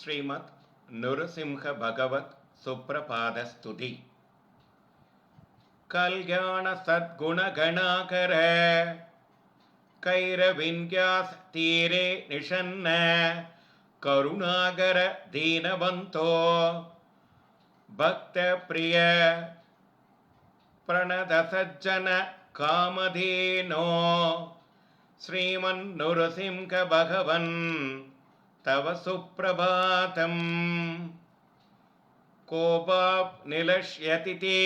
श्रीमद् नृसिंह भगवत् सुप्रपादस्तुति। कल्याण सद्गुणगणाकर कैरविन्यास तीरे निषन्न करुणागर दीनवन्तो भक्त प्रिय प्रणत सज्जन कामधेनो श्रीमन्नृसिंह भगवन् तव सुप्रभातम्। कोपानिलक्ष्यति ते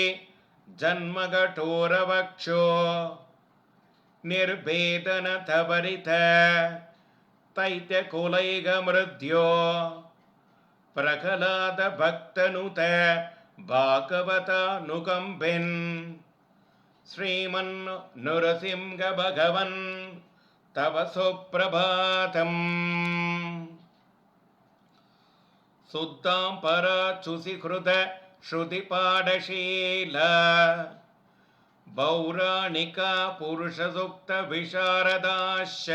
जन्मघटोरवक्षो निर्भेदनतवरित दैत्यकुलैकमृद्यो प्रह्लाद भक्तनुत भागवतानुकम्पेन् श्रीमन्नृसिंह भगवन् तव सुप्रभातम्। शुद्धां पराचुषिकृत श्रुतिपाठशील पौराणिका पुरुषसूक्त विशारदाश्च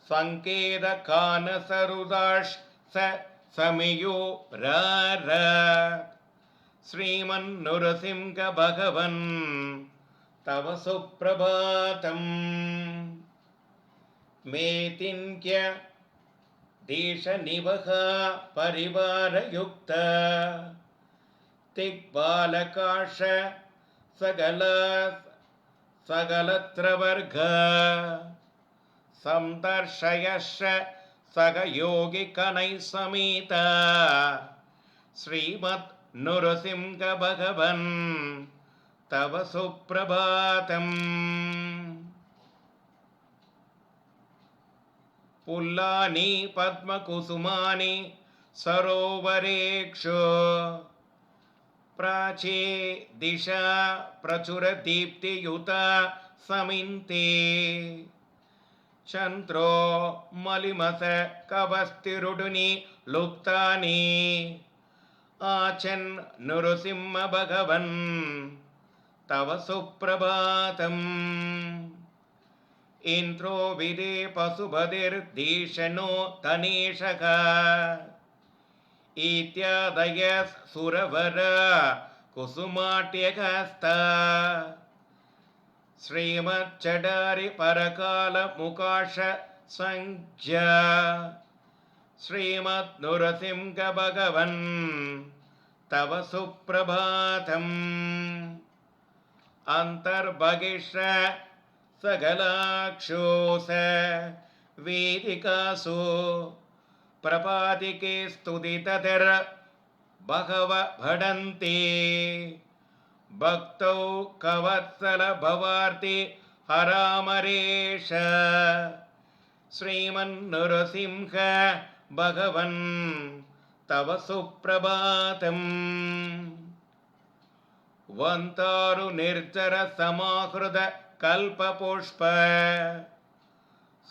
संकेतकानसरुदाश् समियोरार श्रीमन्नृसिंह भगवन् तव सुप्रभातम्। मेतिन्क्य देशनिवह परिवारयुक्त दिग्बालकाश सकलत्रवर्ग संदर्शयश्च सहयोगिकनैः समेत श्रीमन्नृसिंह भगवन् तव सुप्रभातम्। पुल्लानि पद्मकुसुमानि सरोवरेक्षु प्राचे दिशा प्रचुरदीप्तियुता समिन्ते चन्द्रो मलिमस कवस्तिरुडुनि लुप्तानि आचन् नृसिंह भगवन् तव सुप्रभातम्। इन्द्रो विदे पशुपतिर्दीशनो धनेशः इत्यादयः सुरवर कुसुमाट्यहस्ता श्रीमच्चडारि परकालमुकाश संज्ञा श्रीमन्नृसिंह भगवन् तव सुप्रभातम्। अन्तर्बहिष्ठ सकलाक्षोष वेदिकासु प्रपादिके स्तुतिततिर् बहव भडन्ति भक्तौ कवत्सल भवार्ति हरामरेश श्रीमन्नृसिंह भगवन् तव सुप्रभातम्। वन्तारु निर्जर समाहृत कल्पपुष्प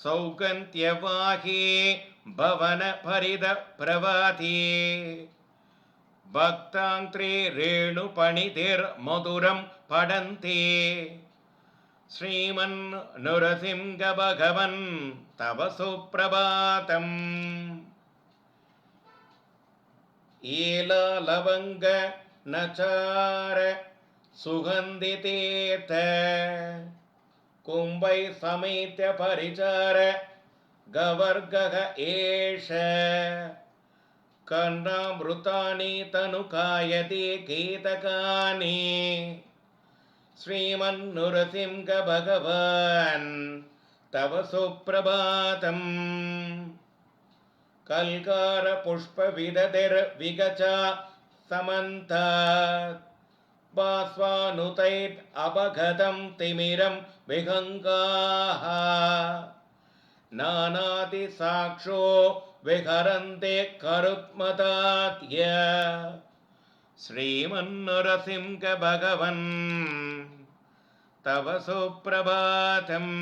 सौगन्ध्यवाही भवन भरित प्रभाती भक्तान्त्रे रेणुपणिधिर्मधुरं पठन्ति श्रीमन्नृसिंह भगवन् तव सुप्रभातम्। एला लवंग नचार सुगन्धितीर्थ कुंभै समेत्य परिचार गवर्गः एष कर्णामृतानि तनुकायति गीतकानि श्रीमन्नृसिंह भगवान् तव सुप्रभातम्। कल्कार पुष्प विदधिर्विगचा समन्तात् बाष्पानुतैर् अपगतं तिमिरं विहङ्गाः नानाति साक्षो विहरन्ते करुत्मतात्य श्रीमन्नृसिंह भगवन् तव सुप्रभातम्।